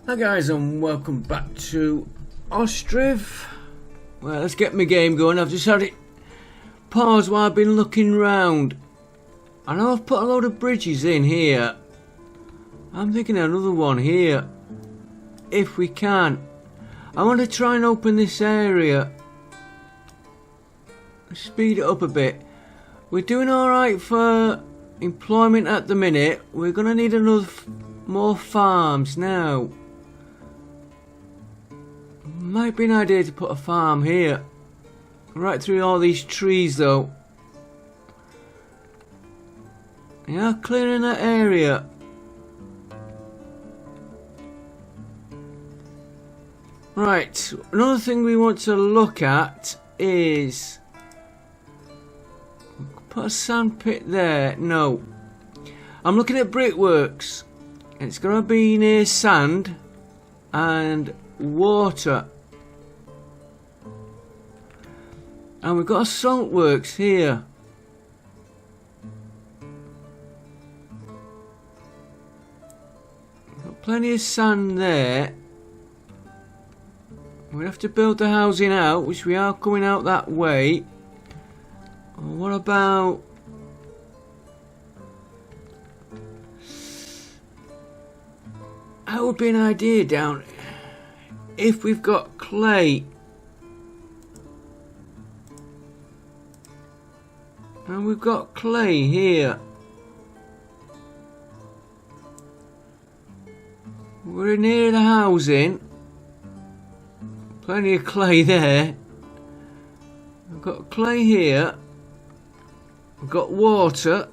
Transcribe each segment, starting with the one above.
Hi guys, and welcome back to Ostriv. Well, let's get my game going. I've just had it pause while I've been looking round. I know I've put a load of bridges in here. I'm thinking another one here, if we can. I want to try and open this area. Speed it up a bit. We're doing alright for employment at the minute. We're going to need more farms now. Might be an idea to put a farm here. Right through all these trees though. Yeah, clearing that area. Right, another thing we want to look at is... Put a sand pit there. No. I'm looking at brickworks. It's going to be near sand and water. And we've got a salt works here. Got plenty of sand there. We have to build the housing out, which we are coming out that way. What about... That would be an idea down... If we've got clay. And we've got clay here. We're near the housing. Plenty of clay there. We've got clay here. We've got water.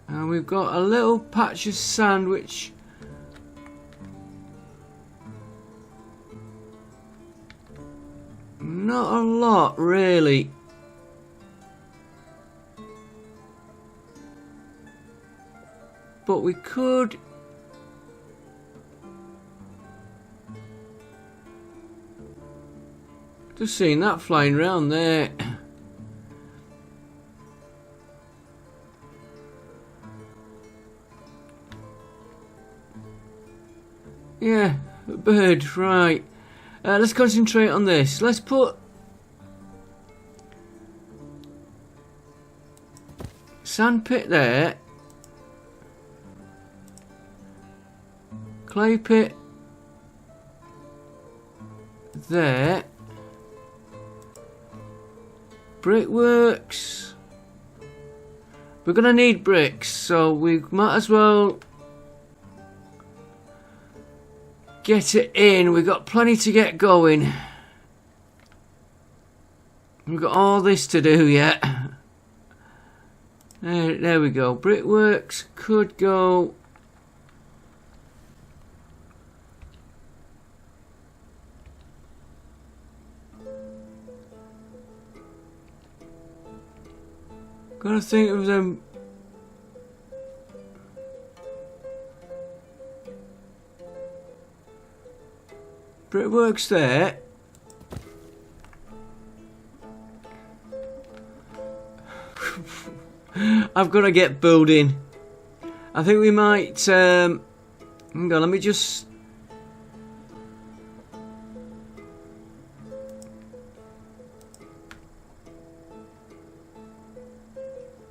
And we've got a little patch of sand which... Not a lot, really. But we could... Just seeing that flying around there. Yeah, a bird, right. Let's concentrate on this. Let's put sand pit there, clay pit there, brickworks. We're gonna need bricks, so we might as well get it in. We've got plenty to get going. We've got all this to do yet. There we go. Brickworks could go... Gotta think of them... Brickworks there. I've got to get building. I think we might... hang on, let me just...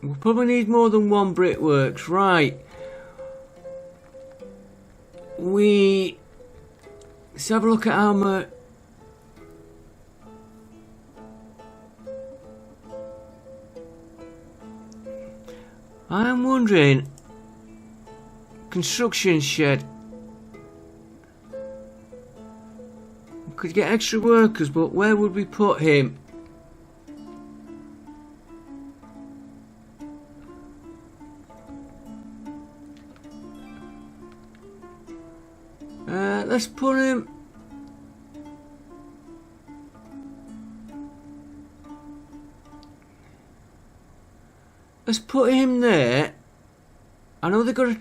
We'll probably need more than one brickworks. Right. Let's have a look at how much... I'm wondering... Construction shed. We could get extra workers, but where would we put him? Let's put him... Let's put him there. I know they've got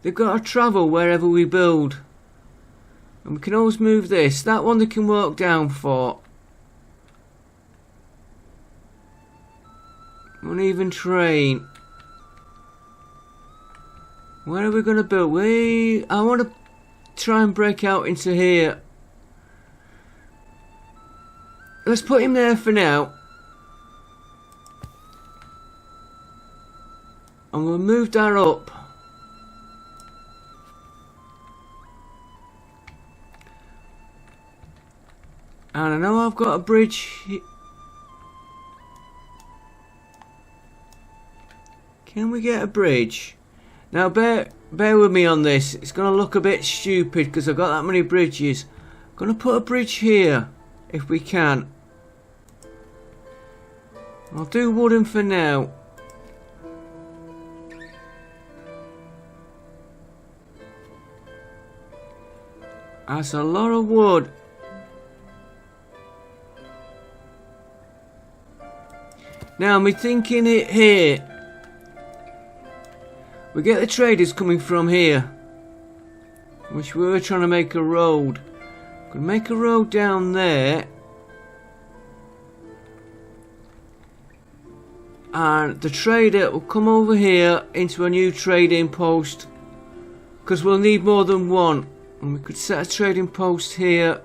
to travel wherever we build. And we can always move this. That one they can walk down for. Uneven terrain. Where are we going to build? I want to try and break out into here. Let's put him there for now. And we'll move that up. And I know I've got a bridge. Can we get a bridge? Now bear with me on this. It's going to look a bit stupid because I've got that many bridges. I'm going to put a bridge here if we can. I'll do wooden for now. That's a lot of wood. Now I'm thinking it here. We get the traders coming from here, which we were trying to make a road. Could make a road down there, and the trader will come over here into a new trading post, because we'll need more than one. And we could set a trading post here.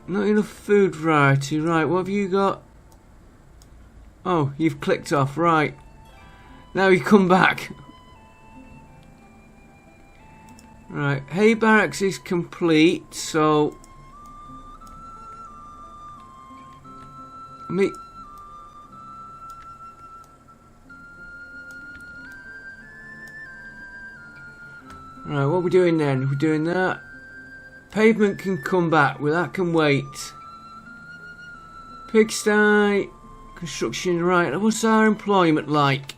Not enough food variety. Right, what have you got? Oh, you've clicked off. Right. Now you come back. Right, hay barracks is complete, so right, what are we doing then? We're doing that. Pavement can come back, well that can wait. Pigsty, construction, right, what's our employment like?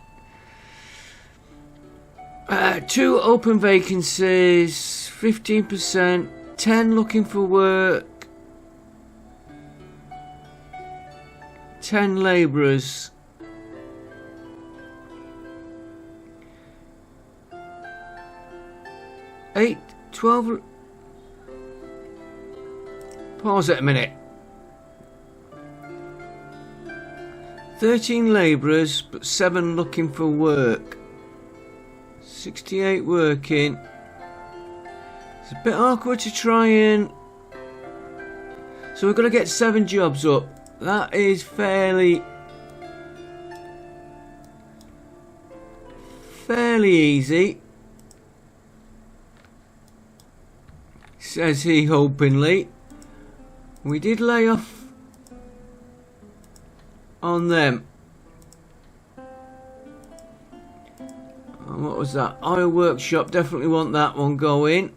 2 open vacancies, 15%, 10 looking for work, 10 labourers. Eight, 12. Pause it a minute. 13 labourers, but 7 looking for work. 68 working. It's a bit awkward to try and. So we're going to get 7 jobs up. That is fairly easy. Says he hopingly. We did lay off on them. And what was that? Oil workshop, definitely want that one going.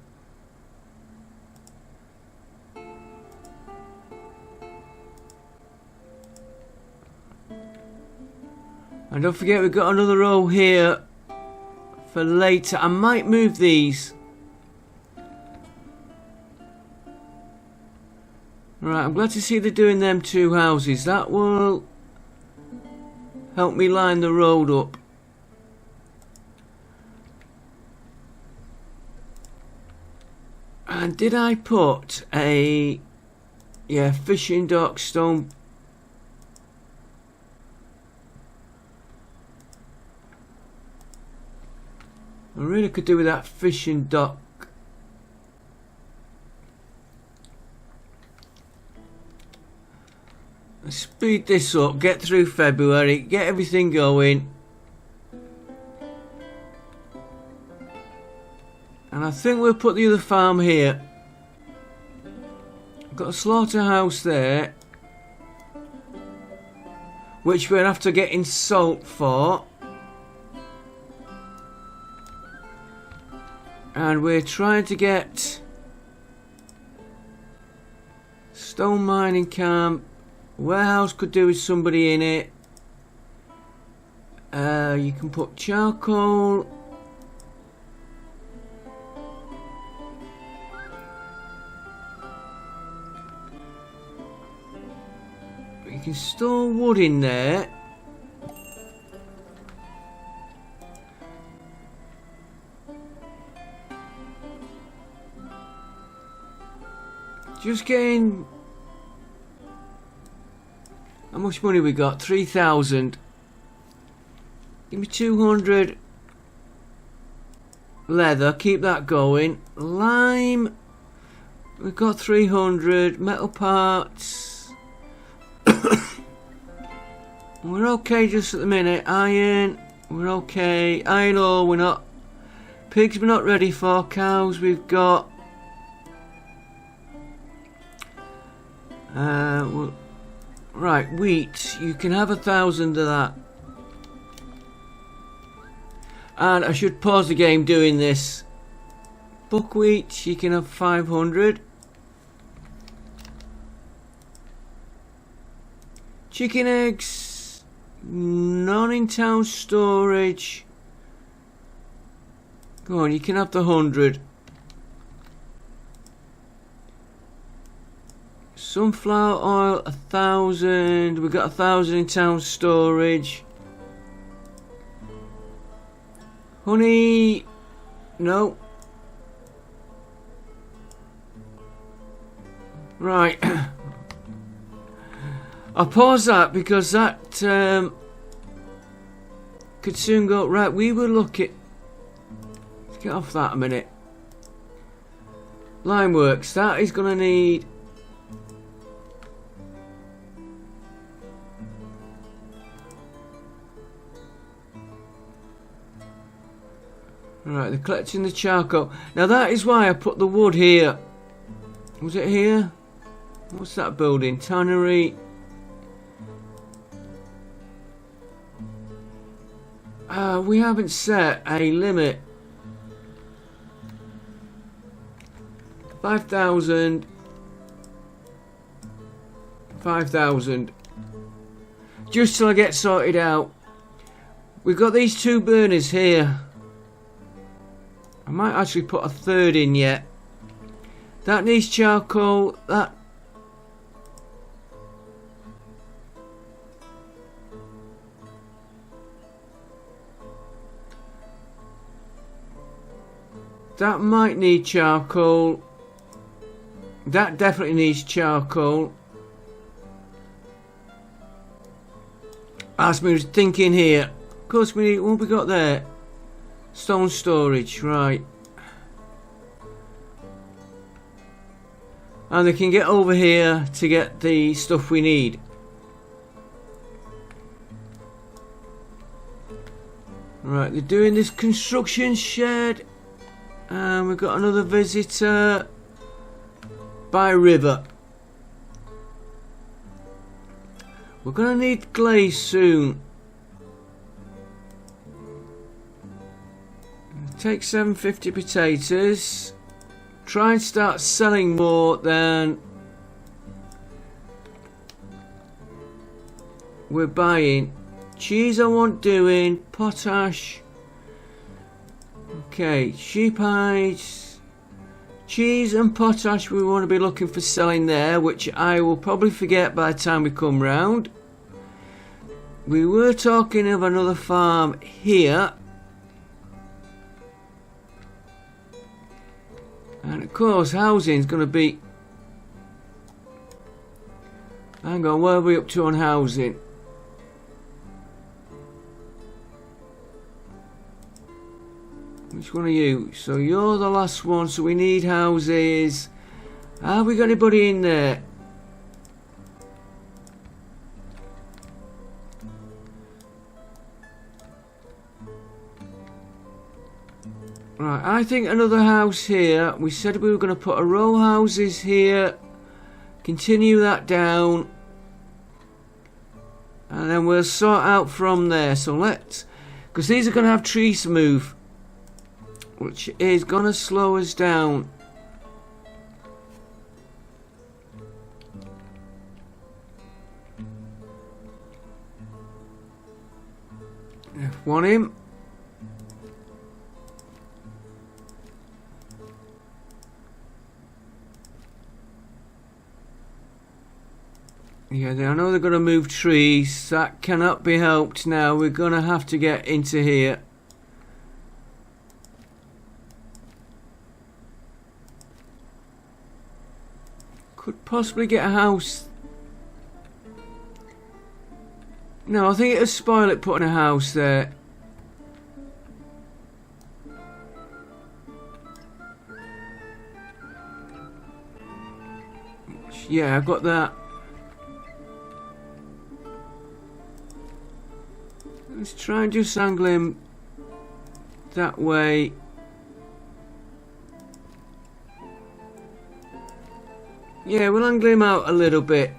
And don't forget we've got another row here for later. I might move these. Right, I'm glad to see they're doing them 2 houses. That will help me line the road up. And did I put a fishing dock stone? I really could do with that fishing dock. Speed this up, get through February, get everything going. And I think we'll put the other farm here. Got a slaughterhouse there, which we're after getting salt for. And we're trying to get stone mining camp. Warehouse could do with somebody in it. You can put charcoal. You can store wood in there. Just getting. How much money we got? 3,000. Give me 200 leather. Keep that going. Lime. We've got 300. Metal parts. We're okay just at the minute. Iron. We're okay. Iron ore. We're not. Pigs we're not ready for. Cows we've got. Well, right, wheat. You can have 1,000 of that. And I should pause the game doing this. Buckwheat, you can have 500. Chicken eggs, none in town storage. Go on, you can have the 100. Sunflower oil, 1,000. We've got 1,000 in town storage. Honey, no. Right. I'll pause that because that could soon go. Right, we will look at. Let's get off that a minute. Limeworks, that is going to need. Right, they're collecting the charcoal. Now that is why I put the wood here. Was it here? What's that building? Tannery. We haven't set a limit. 5,000. 5,000. Just till I get sorted out. We've got these two burners here. I might actually put a third in yet. That needs charcoal. That might need charcoal. That definitely needs charcoal. As we was thinking here. Of course we need, what have we got there? Stone storage, right. And they can get over here to get the stuff we need. Right, they're doing this construction shed. And we've got another visitor by river. We're gonna need glaze soon. Take 750 potatoes. Try and start selling more than we're buying. Cheese I want doing. Potash. Okay, sheep hides. Cheese and potash we want to be looking for selling there, which I will probably forget by the time we come round. We were talking of another farm here. And of course housing is going to be... Hang on, where are we up to on housing? Which one are you? So you're the last one, so we need houses. Have we got anybody in there? Right, I think another house here. We said we were going to put a row houses here. Continue that down. And then we'll sort out from there. So let's... Because these are going to have trees to move. Which is going to slow us down. F1 him. Yeah, I know they're going to move trees. That cannot be helped now. We're going to have to get into here. Could possibly get a house No, I think it'll spoil it putting a house there. Yeah, I've got that. Let's try and just angle him that way. Yeah, we'll angle him out a little bit.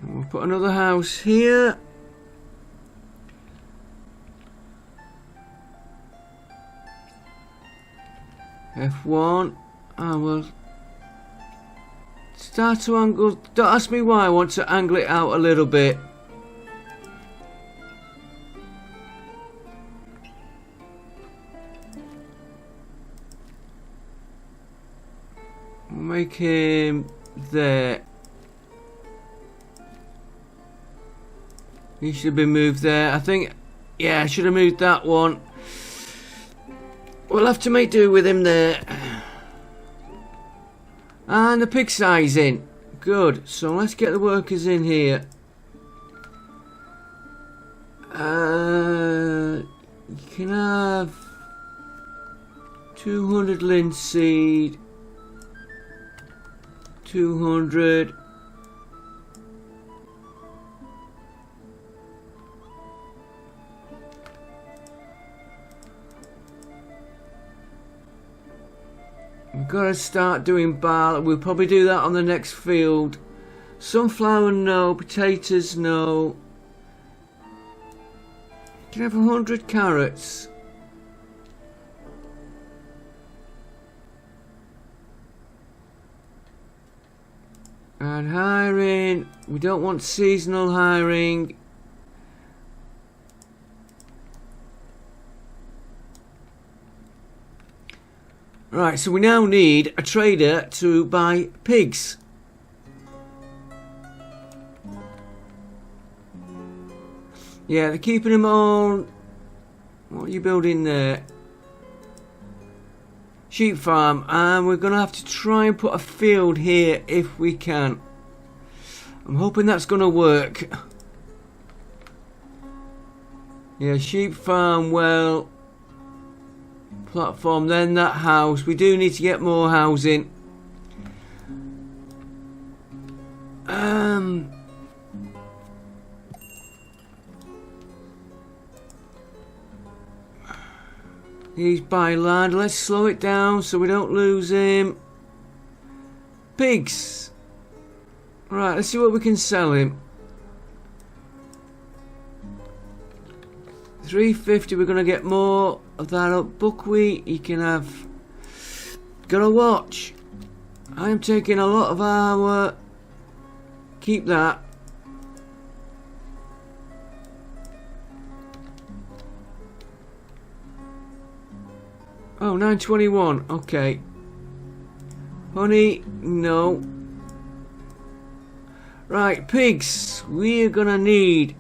And we'll put another house here. F1. And we'll start to angle. Don't ask me why I want to angle it out a little bit. We'll make him there. He should have been moved there. I think, yeah, I should have moved that one. We'll have to make do with him there. And the pig size in. Good. So let's get the workers in here. You can have 200 linseed. 200. We've got to start doing barley. We'll probably do that on the next field. Sunflower, no. Potatoes, no. Can I have 100 carrots? And hiring. We don't want seasonal hiring. Right, so we now need a trader to buy pigs. Yeah, they're keeping them all. What are you building there? Sheep farm, and we're going to have to try and put a field here if we can. I'm hoping that's going to work. Yeah, sheep farm, well, platform, then that house. We do need to get more housing. He's by land. Let's slow it down so we don't lose him. Pigs. Right, let's see what we can sell him. 350. We're gonna get more of that up. Buckwheat. You can have. Gotta watch. I am taking a lot of our. Keep that. Oh, 921. Okay. Honey, no. Right, pigs. We are gonna need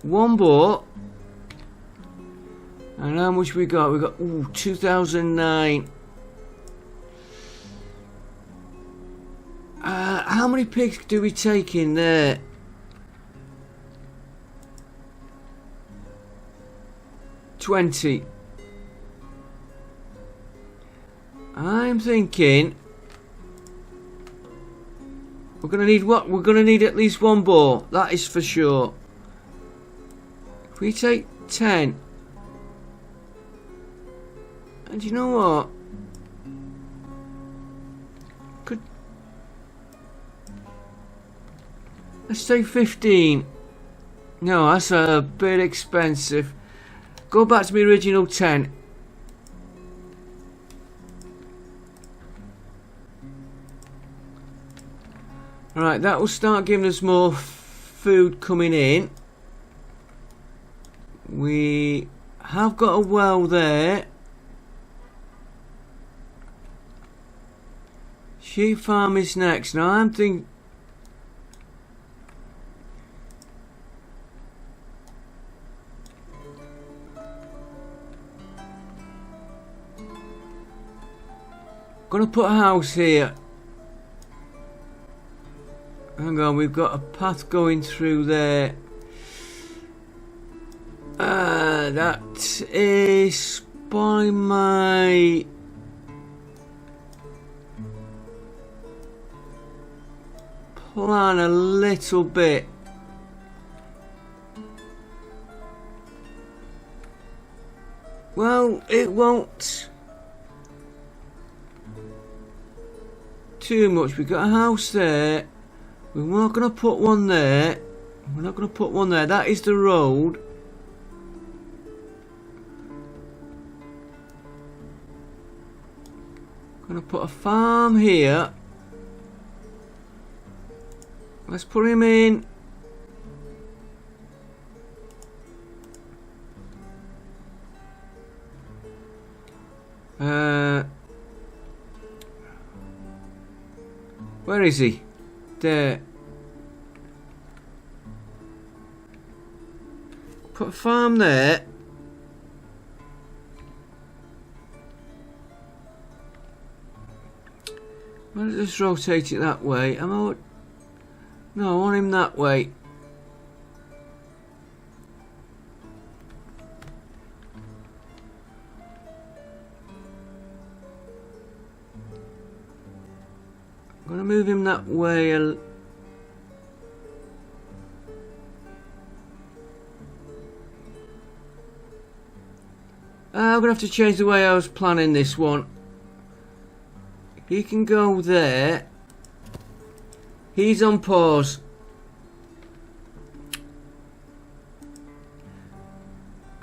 one boar. And how much we got? We got 2009. How many pigs do we take in there? $20. I'm thinking we're gonna need what? We're gonna need at least one boar. That is for sure. If we take 10, and you know what? Let's take 15. No, that's a bit expensive. Go back to my original 10. Right, that will start giving us more food coming in. We have got a well there. Sheep farm is next. Now I'm thinking. Gonna put a house here. Hang on, we've got a path going through there. That is by my plan a little bit. Well, it won't too much. We've got a house there. We're not going to put one there. We're not going to put one there. That is the road. Going to put a farm here. Let's put him in. Where is he? There. Put a farm there. Why don't I just rotate it that way? No, I want him that way. I'm going to move him that way. I'm going to have to change the way I was planning this one. He can go there. He's on pause.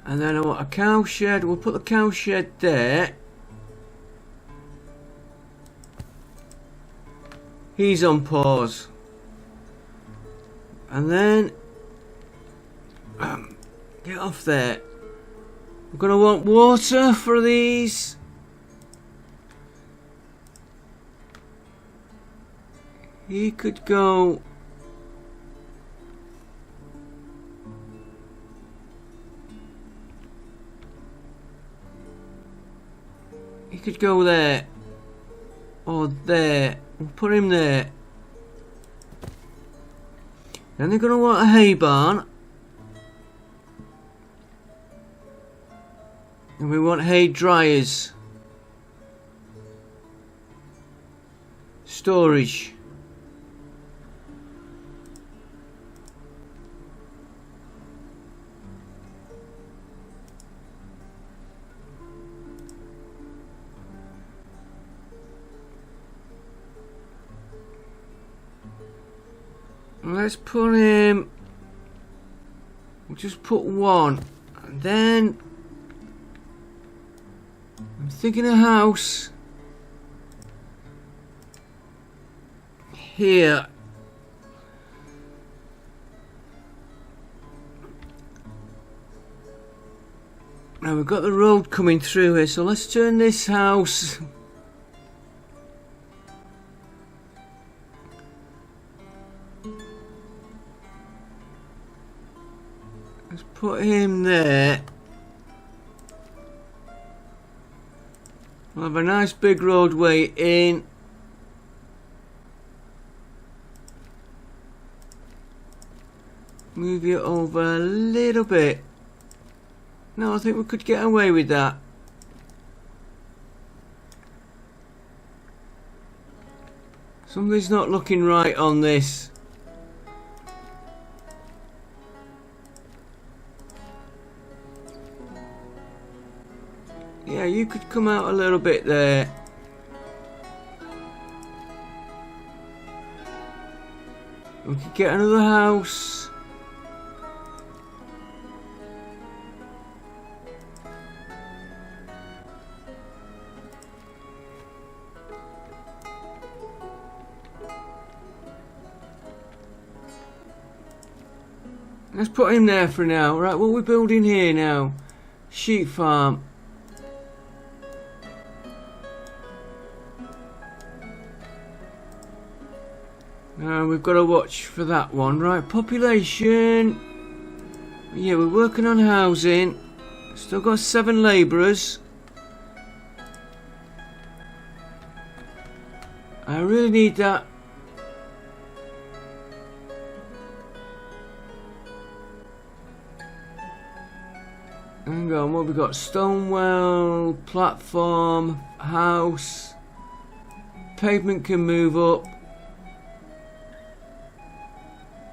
And then I want a cow shed. We'll put the cow shed there. He's on pause. And then get off there. We're going to want water for these. He could go. He could go there. Or there. We'll put him there. Then they're going to want a hay barn. And we want hay dryers. Storage. Let's put him. We'll just put one. And then I'm thinking a house here. Now we've got the road coming through here, so let's turn this house. Let's put him there. We'll have a nice big roadway in. Move it over a little bit. No, I think we could get away with that. Something's not looking right on this. Yeah, you could come out a little bit there. We could get another house. Let's put him there for now. Right, what are we building here now? Sheep farm. We've got to watch for that one. Right, population. Yeah, we're working on housing. Still got 7 labourers. I really need that Hang on, what have we got? Stonewell, platform, house. Pavement can move up.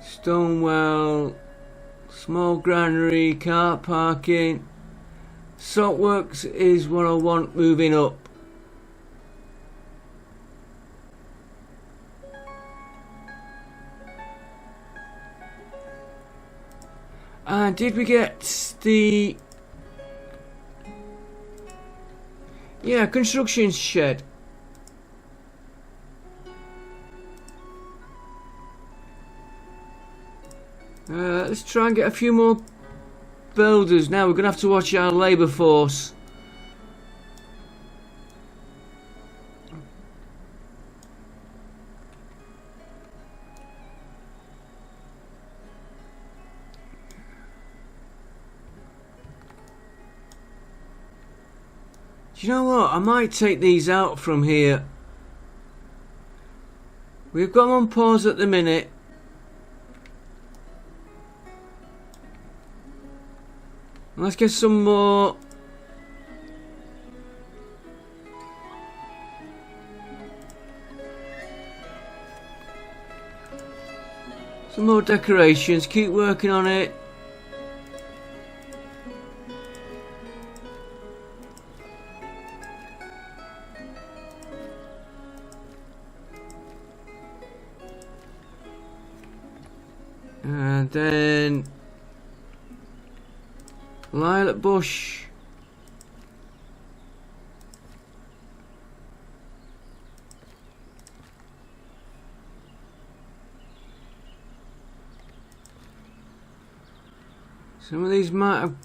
Stonewell, small granary, car parking. Saltworks is what I want moving up. And did we get the... Yeah, construction shed. Let's try and get a few more builders. Now we're going to have to watch our labour force. Do you know what? I might take these out from here. We've got them on pause at the minute. Let's get some more. Some more decorations. Keep working on it. And then lilac bush. Some of these might have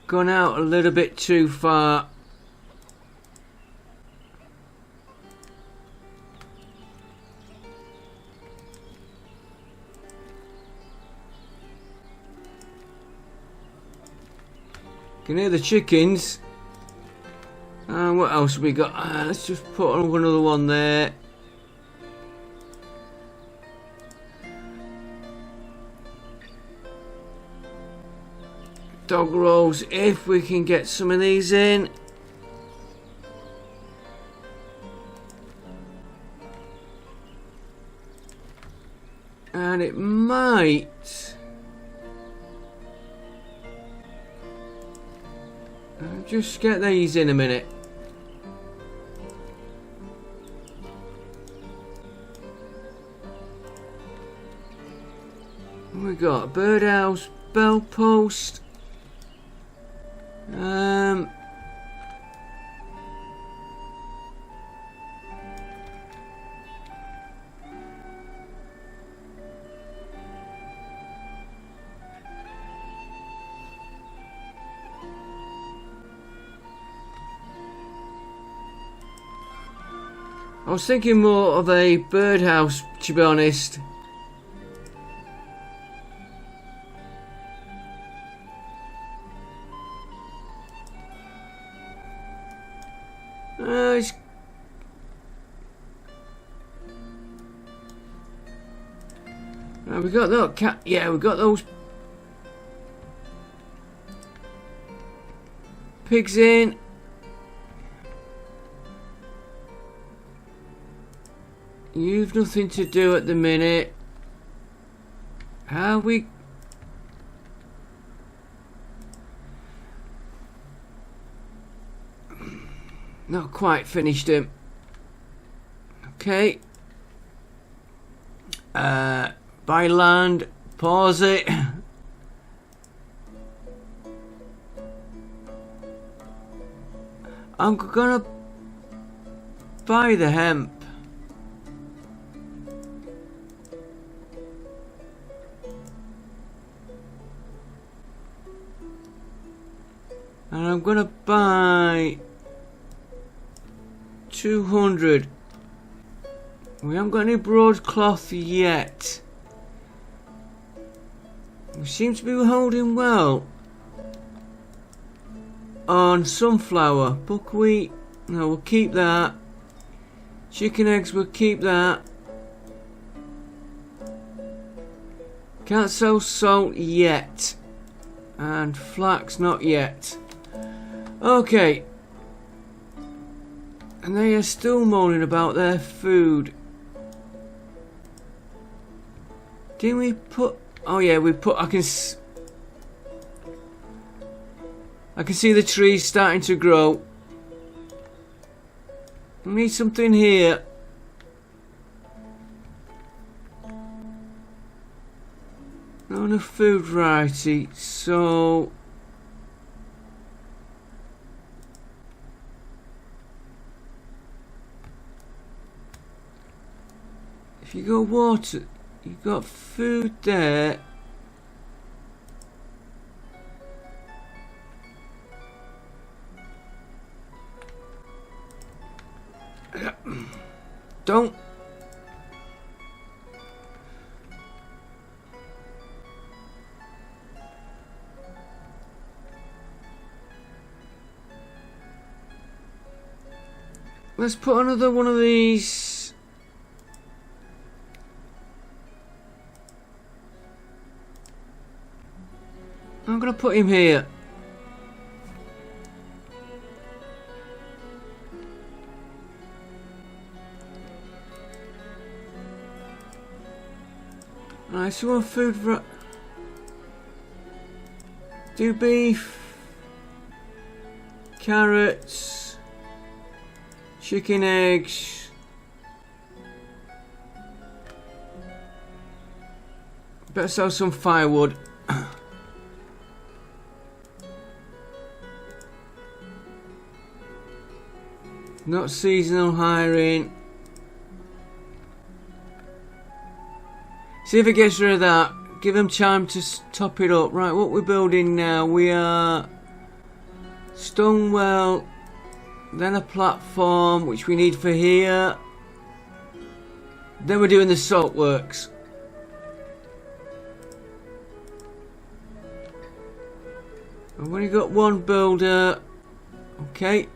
gone out a little bit too far. Can hear the chickens. What else have we got? Let's just put on another one there. Dog rolls, if we can get some of these in. And it might... just get these in a minute. What we got? A birdhouse, bell post. I was thinking more of a birdhouse, to be honest. We got that cat. Yeah, we got those pigs in. You've nothing to do at the minute. How we... Not quite finished him. Okay. Buy land. Pause it. I'm gonna buy the hemp. And I'm gonna buy 200. We haven't got any broadcloth yet. We seem to be holding well on sunflower. Buckwheat, no, we'll keep that. Chicken eggs, we'll keep that. Can't sell salt yet. And flax, not yet. Okay. And they are still moaning about their food. Didn't we put... Oh yeah, we put... I can see the trees starting to grow. We need something here. Not enough food variety, so... If you got water, you got food there. Don't. Let's put another one of these. I'm gonna put him here. Right, so what food for... Do beef, carrots, chicken eggs. Better sell some firewood. Not seasonal hiring. See if it gets rid of that. Give them time to top it up. Right, what we're building now, we are stone well, then a platform which we need for here. Then we're doing the salt works. I've only got one builder. Okay.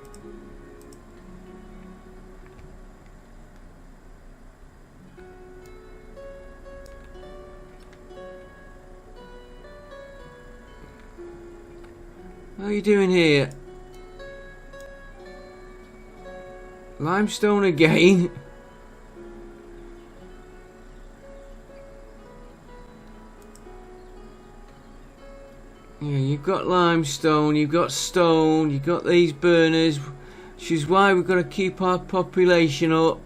How are you doing here? Limestone again. Yeah, you've got limestone, you've got stone, you've got these burners, which is why we've got to keep our population up.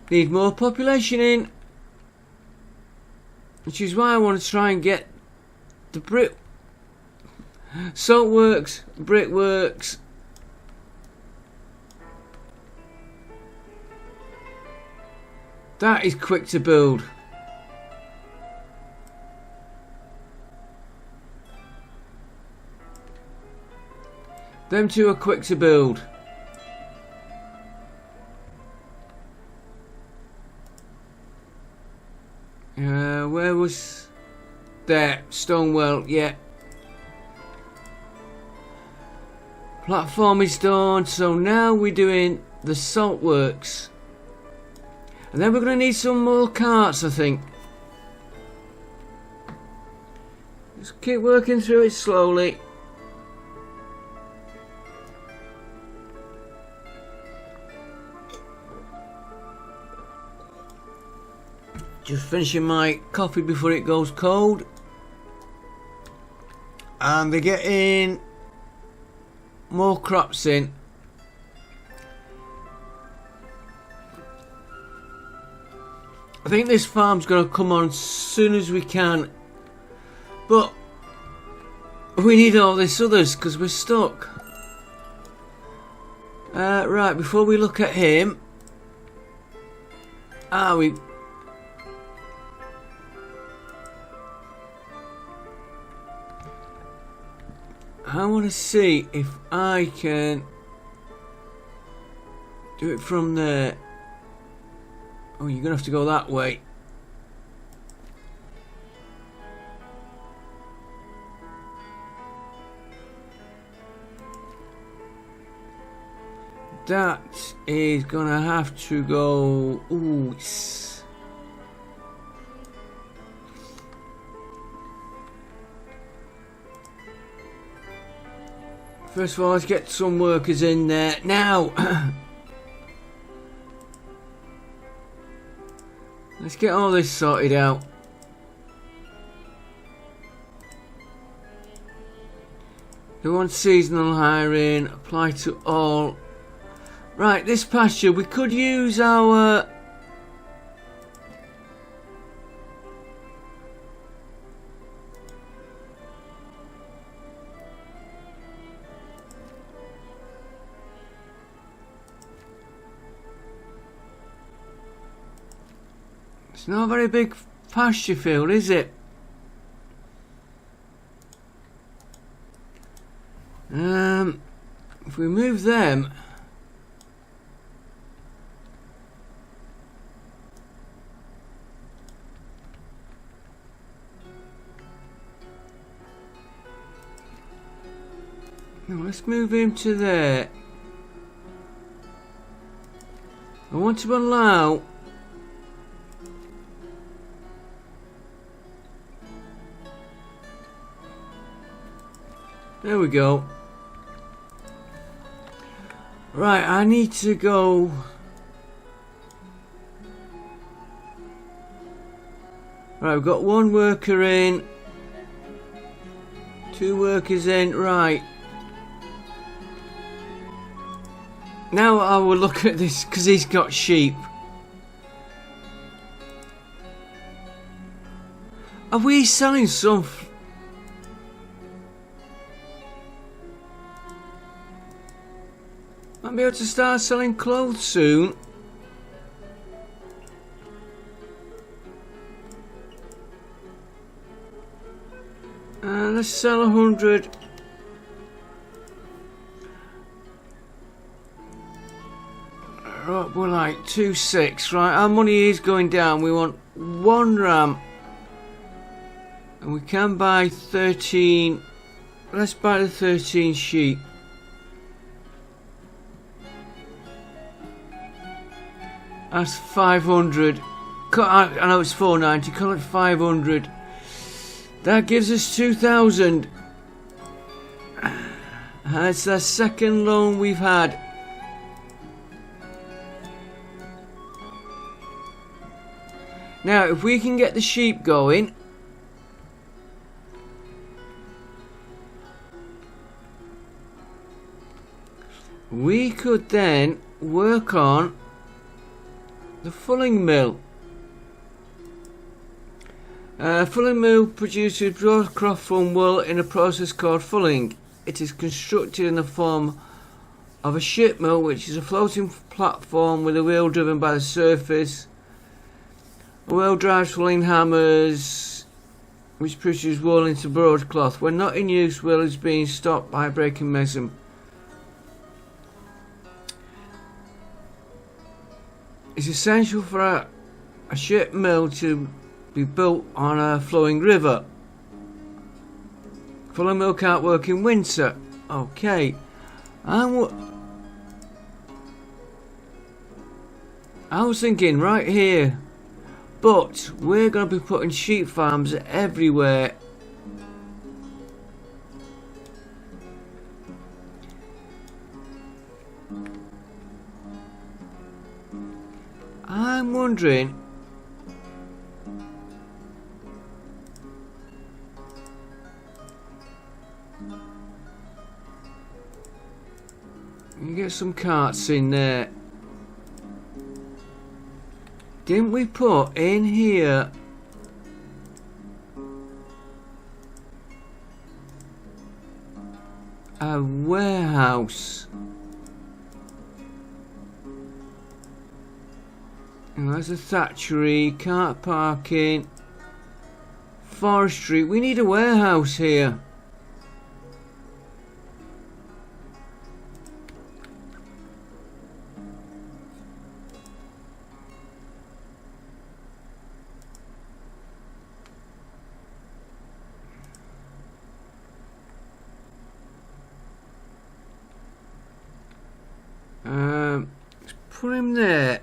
Need more population in, which is why I want to try and get the salt works, brickworks. That is quick to build. Them two are quick to build. Where was there? Stonewell, yeah. Platform is done, so now we're doing the salt works. And then we're going to need some more carts, I think. Just keep working through it slowly. Just finishing my coffee before it goes cold. And they're getting more crops in. I think this farm's going to come on as soon as we can. But we need all this others because we're stuck. Right, before we look at him. I want to see if I can do it from there. Oh, you're going to have to go that way. that is gonna have to go. Ooh, first of all, let's get some workers in there now. Let's get all this sorted out. Who wants seasonal hiring? Apply to all. Right, this pasture, we could use our... It's not a very big pasture field, is it? If we move them, no, let's move him to there. I want to allow there we go. Right, I need to go. Right, we've got one worker in, 2 workers in. Right. Now I will look at this because he's got sheep. Are we selling some? Might be able to start selling clothes soon. Let's sell 100. Right, we're like 2.6. Right, our money is going down. We want 1 ram, and we can buy 13. Let's buy the 13 sheep. That's 500. I know it's 490. Call it 500. That gives us 2,000. That's the second loan we've had. Now, if we can get the sheep going, we could then work on the fulling mill. Fulling mill produces broadcloth from wool in a process called fulling. It is constructed in the form of a ship mill, which is a floating platform with a wheel driven by the surface. A wheel drives fulling hammers, which produce wool into broadcloth. When not in use, wool is being stopped by a braking mechanism. It's essential for a ship mill to be built on a flowing river. Fulling mill can't work in winter. Okay. I was thinking right here, but we're going to be putting sheep farms everywhere. I'm wondering, you get some carts in there. Didn't we put in here a warehouse? And there's a thatchery, cart parking, forestry. We need a warehouse here. put him there.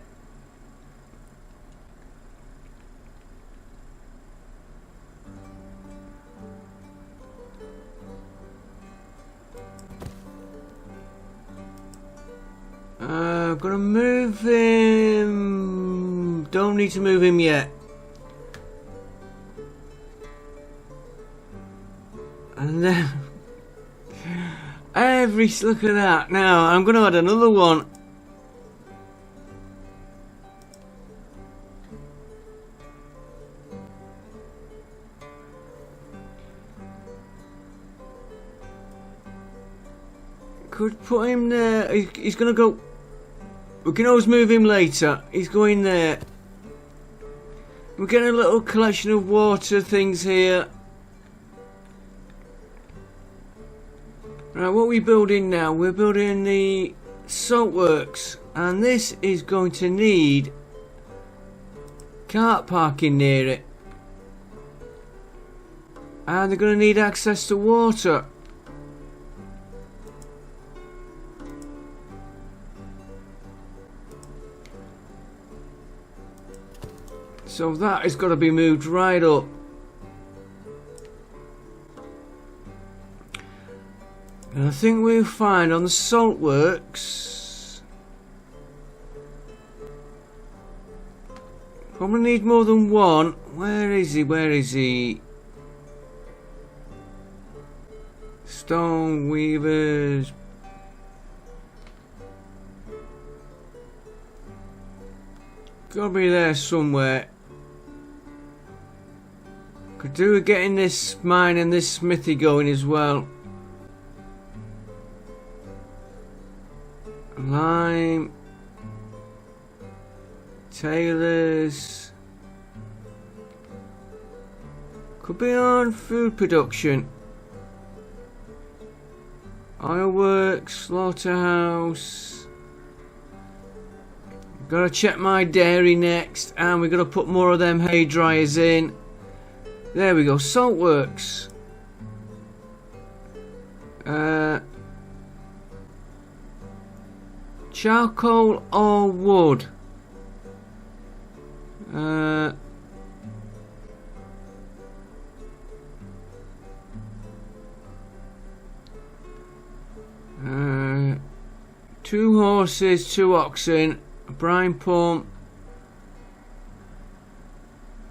I'm gonna move him. Don't need to move him yet. And then look at that. Now I'm gonna add another one. Could put him there. He's gonna go. We can always move him later. He's going there. We're getting a little collection of water things here. Right, what are we building now? We're building the salt works, and this is going to need cart parking near it, and they're going to need access to water. So that has got to be moved right up. And I think we'll find on the salt works, probably need more than one. Where is he? Where is he? Stone weavers. Gotta be there somewhere. Could do with getting this mine and this smithy going as well. Lime, tailors, could be on food production, oil works, slaughterhouse. Gotta check my dairy next, and we're gonna put more of them hay dryers in. There we go, salt works. Charcoal or wood? Two horses, 2 oxen, a brine pump.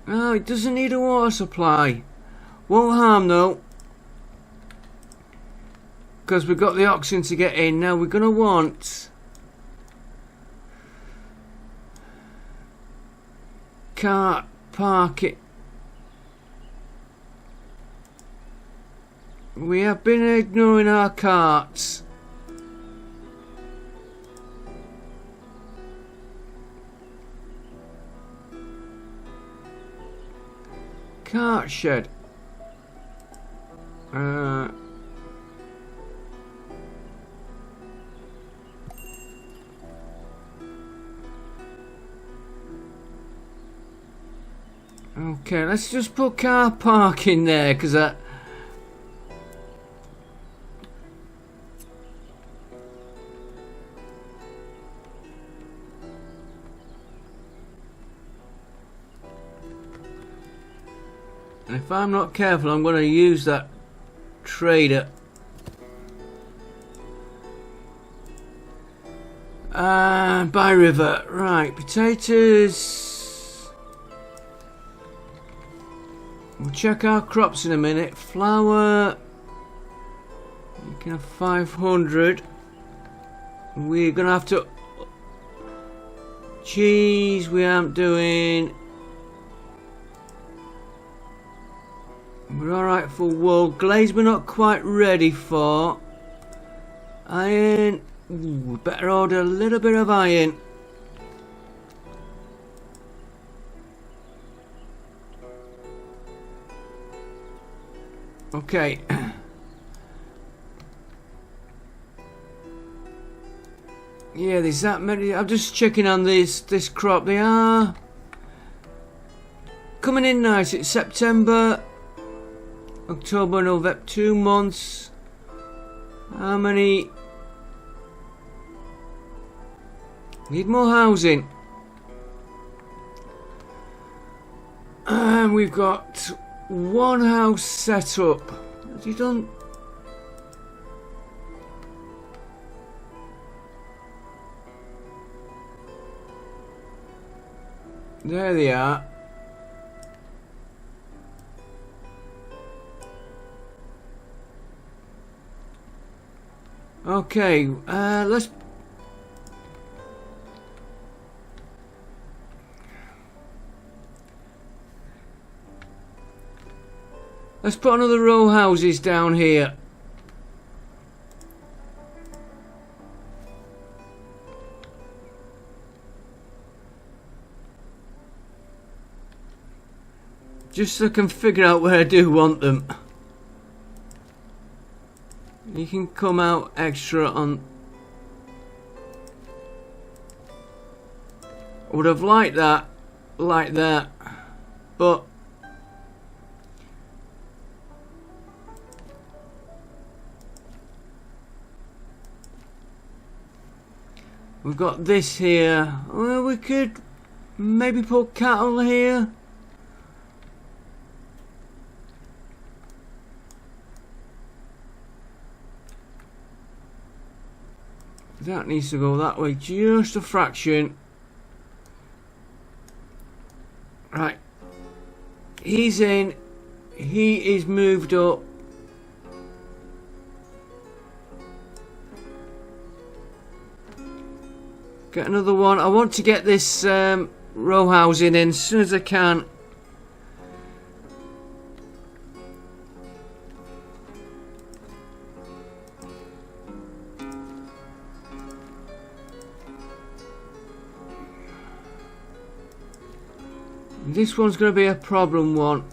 Oh, it doesn't need a water supply. Won't harm though, because we've got the oxen to get in. Now we're going to want cart parking. We have been ignoring our carts. Cart shed. Okay, let's just put car parking there, because that. And if I'm not careful, I'm going to use that trader. By river. Right, potatoes. We'll check our crops in a minute. Flour. You can have 500. We're going to have to. Cheese, we aren't doing. We're alright for wool. Glaze we're not quite ready for. Iron. Ooh, better order a little bit of iron. Okay. Yeah, there's that many. I'm just checking on this crop. They are coming in nice. It's September, October, November, 2 months. How many? Need more housing. And we've got one house set up. Has he done? There they are. Okay, let's put another row of houses down here. Just so I can figure out where I do want them. You can come out extra on. I would have liked that, like that, but we've got this here. Well, we could maybe put cattle here. That needs to go that way, just a fraction. Right. He's in. He is moved up. Get another one. I want to get this row housing in as soon as I can. This one's going to be a problem one.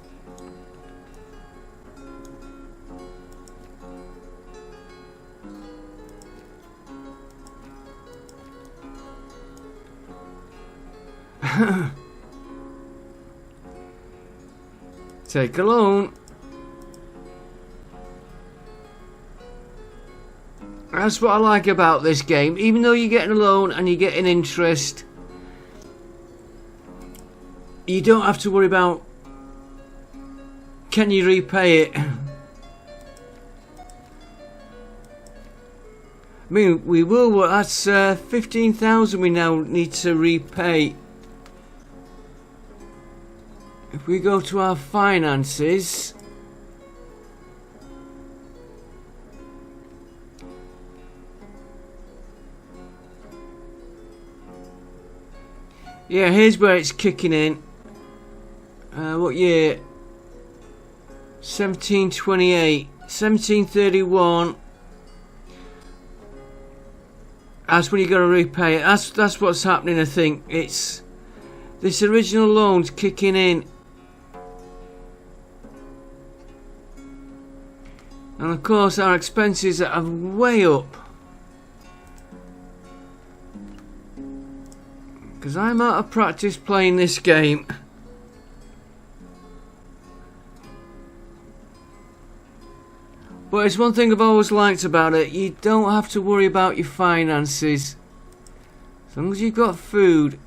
Take a loan. That's what I like about this game. Even though you're getting a loan and you're getting interest, you don't have to worry about can you repay it. I mean, we will, but that's 15,000 we now need to repay. If we go to our finances, yeah, here's where it's kicking in. What year? 1728, 1731. That's when you got to repay it. That's what's happening. I think it's this original loan's kicking in, and of course our expenses are way up. Because I'm out of practice playing this game. But it's one thing I've always liked about it. You don't have to worry about your finances. As long as you've got food.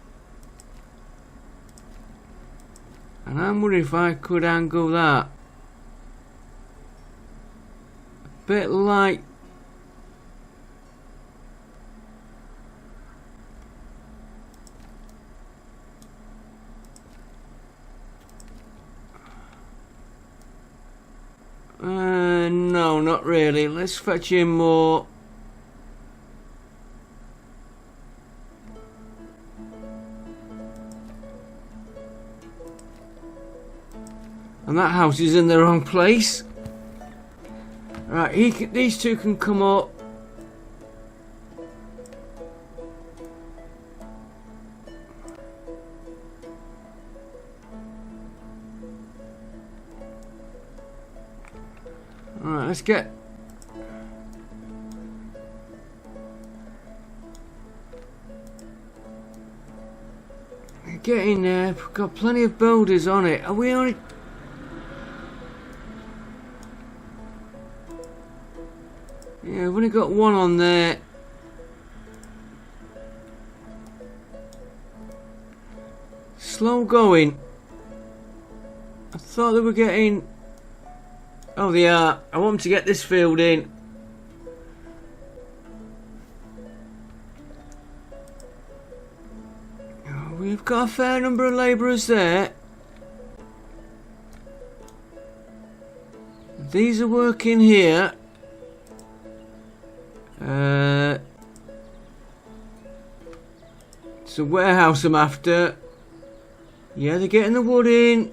And I'm wondering if I could angle that. A bit like... no, not really. Let's fetch in more. And that house is in the wrong place. Right, these two can come up. Alright, let's get... Get in there. We've got plenty of builders on it. Are we only... Yeah, we've only got one on there. slow going. I thought they were getting... Oh, they are. I want them to get this field in. Oh, we've got a fair number of labourers there. These are working here. It's a warehouse I'm after. Yeah, they're getting the wood in.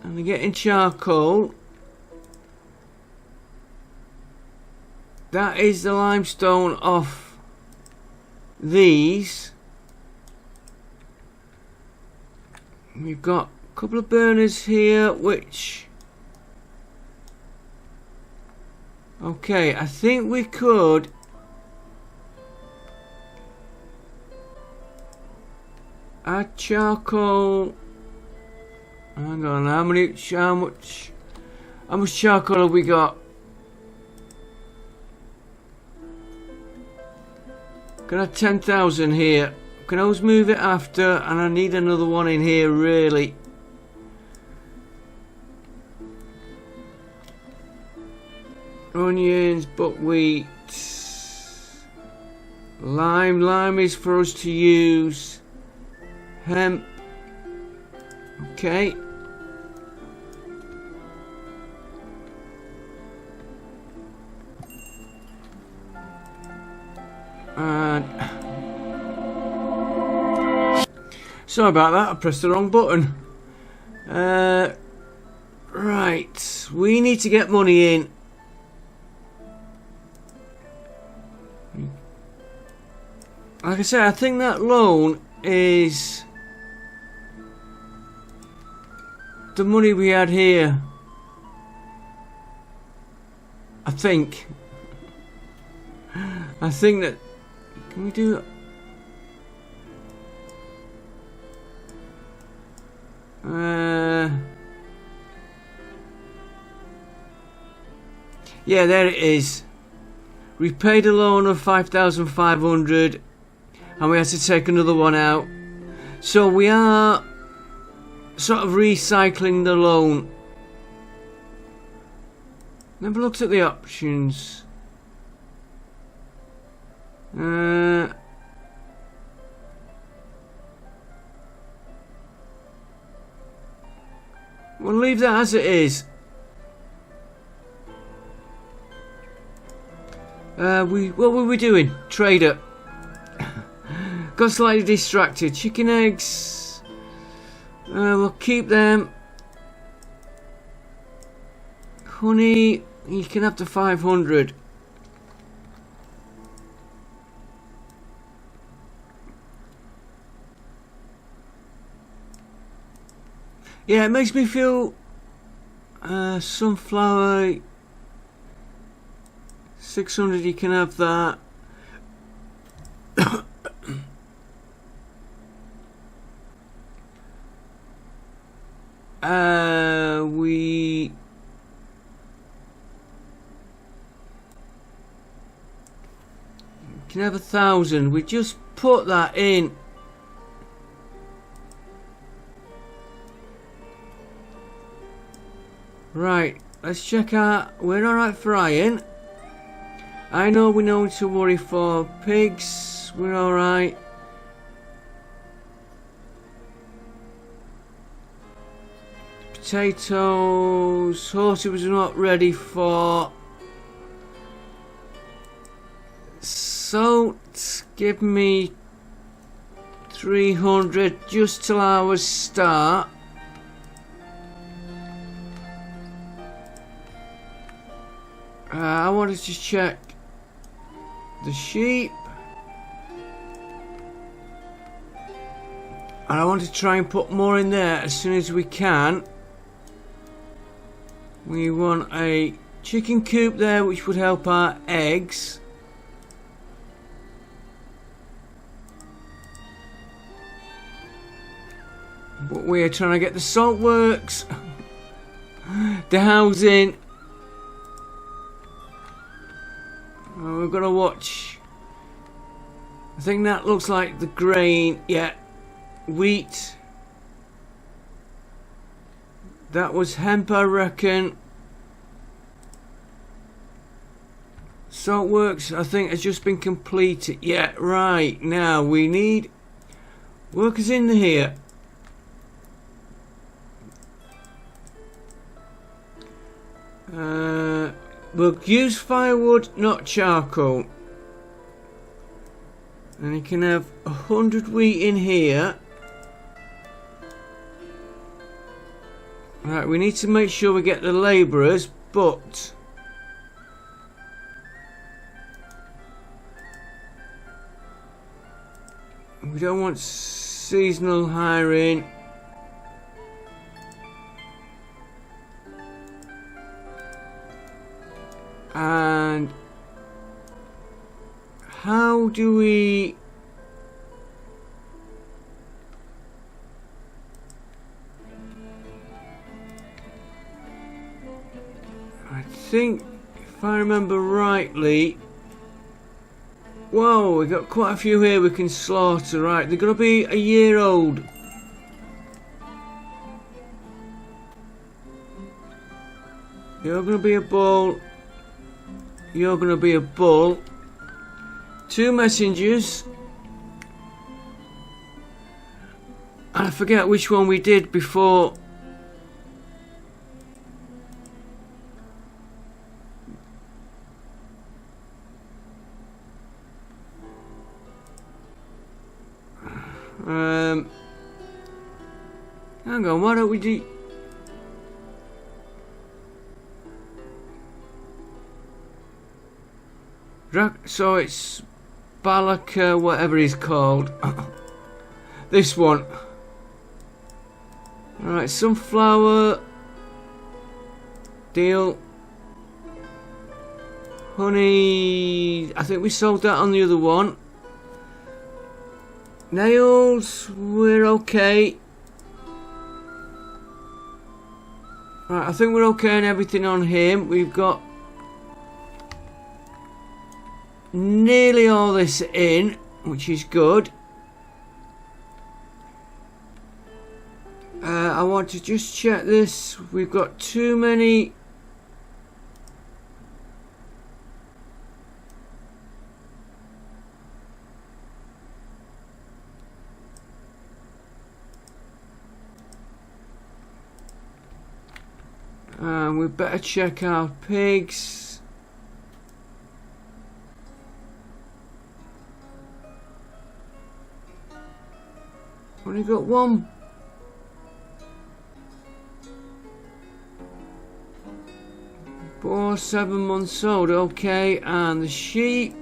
And they're getting charcoal. That is the limestone off these. We've got a couple of burners here, which... Okay, I think we could... add charcoal... Hang on, how much charcoal have we got? Can I have 10,000 here? Can I always move it after? And I need another one in here, really. Onions, buckwheat, lime is for us to use. Hemp. Okay. And sorry about that, I pressed the wrong button. Right, we need to get money in. Like I said, I think that loan is the money we had here. I think that... Can we do... yeah, there it is. We paid a loan of 5,500 and we had to take another one out. So we are sort of recycling the loan. Never looked at the options. We'll leave that as it is. What were we doing? Trader. Got slightly distracted. Chicken eggs. We'll keep them. Honey, you can have the 500. Yeah, it makes me feel sunflower 600, you can have that. We can have 1,000. We just put that in. Right, let's check out. We're alright for iron. I know we know to worry for pigs. We're alright. Potatoes. Horses was not ready for. Salt. Give me 300 just till ours start. I wanted to check the sheep, and I want to try and put more in there as soon as we can. We want a chicken coop there, which would help our eggs. But we are trying to get the salt works, the housing. We've got to watch. I think that looks like the grain. Yeah, wheat. That was hemp, I reckon. Saltworks, I think, has just been completed. Yeah, right. Now we need workers in here. We'll use firewood, not charcoal. And you can have 100 wheat in here. Right, we need to make sure we get the labourers, but we don't want seasonal hiring. And how do we... I think, if I remember rightly... Whoa, we got quite a few here we can slaughter, right? They're going to be a year old. You're going to be a bull. You're going to be a bull. 2 messengers. And I forget which one we did before. Hang on, why don't we do... So it's Balaka, whatever he's called. This one. Alright, sunflower. Deal. Honey. I think we sold that on the other one. Nails, we're okay. Right, I think we're okay on everything on him. We've got nearly all this in, which is good. I want to just check this. We've got too many. We better check our pigs. Only got one. Boar, 7 months old, okay, and the sheep.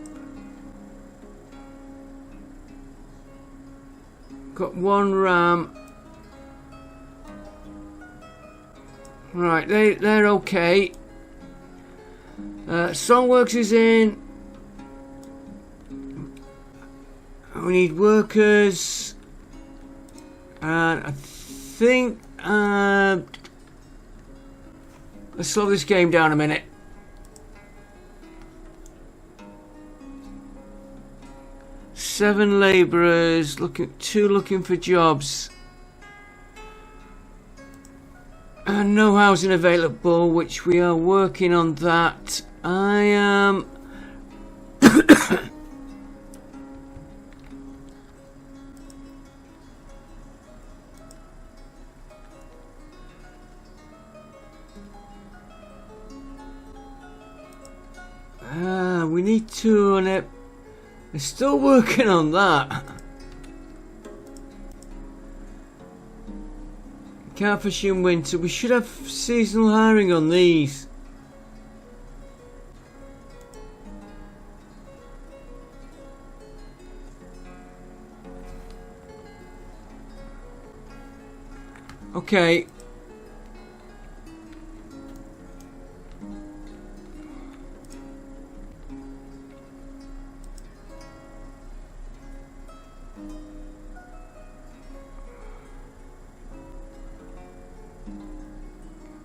Got 1 ram. Right, they're okay. Songworks is in. We need workers. And I think let's slow this game down a minute. Seven labourers, 2 looking for jobs. And no housing available, which we are working on that. I am... we need 2 on it. They're still working on that. Can't fish in winter. We should have seasonal hiring on these. Okay.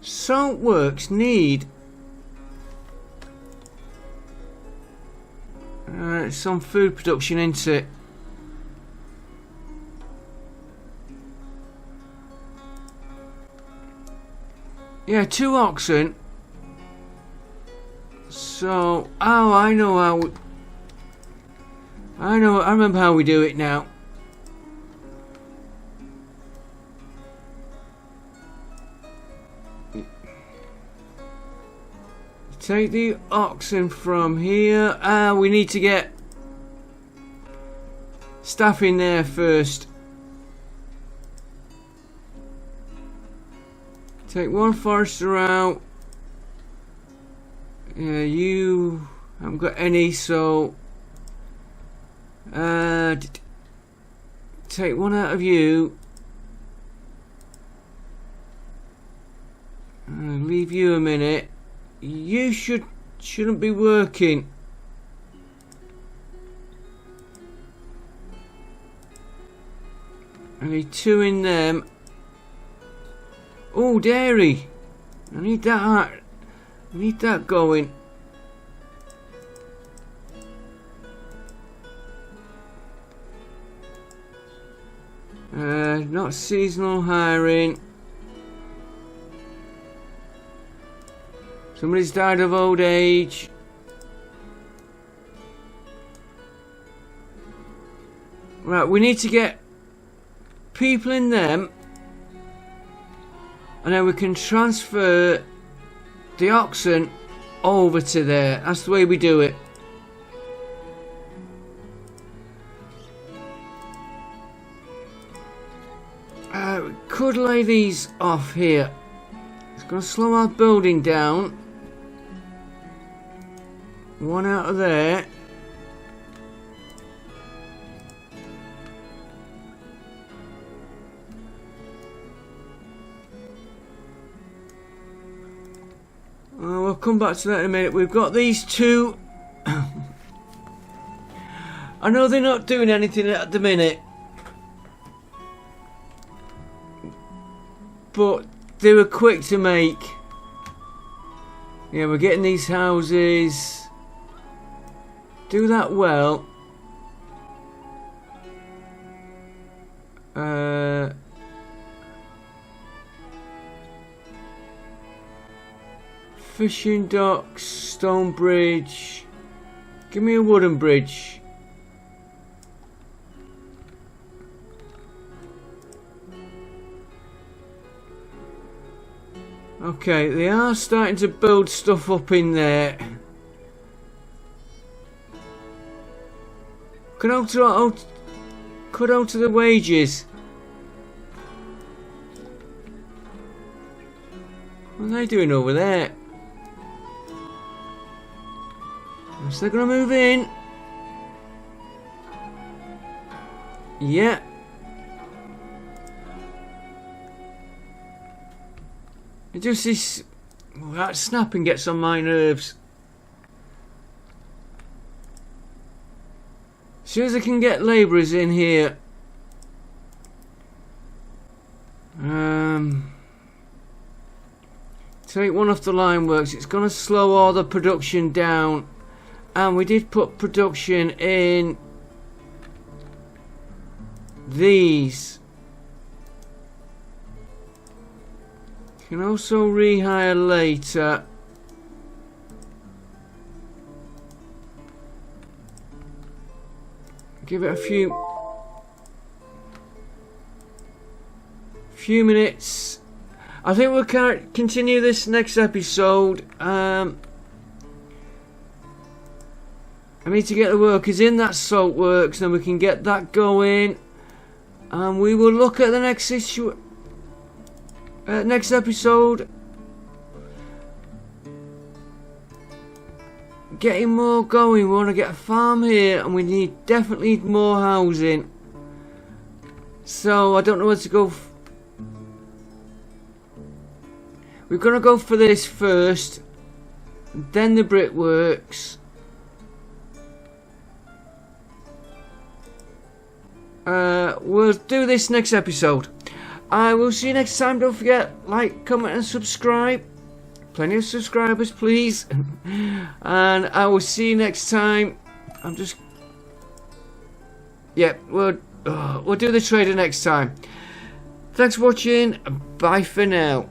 Saltworks need some food production into it. Yeah, 2 oxen. So, oh, I know how. I remember how we do it now. Take the oxen from here. We need to get staff in there first. Take 1 forester out. Yeah, you haven't got any, so take 1 out of you. Leave you a minute. You shouldn't be working. I need 2 in them. Oh, dairy. I need that going. Not seasonal hiring. Somebody's died of old age. Right, we need to get people in them, and then we can transfer the oxen over to there. That's the way we do it. We could lay these off here. It's going to slow our building down. 1 out of there. We'll come back to that in a minute. We've got these 2. I know they're not doing anything at the minute, but they were quick to make. Yeah, we're getting these houses. Do that well. Fishing docks, stone bridge. Give me a wooden bridge. Okay, they are starting to build stuff up in there. Could alter the wages. What are they doing over there? So they're gonna move in. Yeah. It just this. Oh, that snapping gets on my nerves. As soon as I can get labourers in here. Take 1 off the line works. It's gonna slow all the production down. And we did put production in these. You can also rehire later. Give it a few minutes. I think we'll continue this next episode. I need to get the workers in that salt works, then we can get that going, and we will look at the next issue, next episode. Getting more going. We want to get a farm here, and we definitely need more housing. So I don't know where to go. We're gonna go for this first, then the brickworks. We'll do this next episode. I will see you next time. Don't forget, like, comment and subscribe. Plenty of subscribers, please. And I will see you next time. Yeah, we'll do the trader next time. Thanks for watching. Bye for now.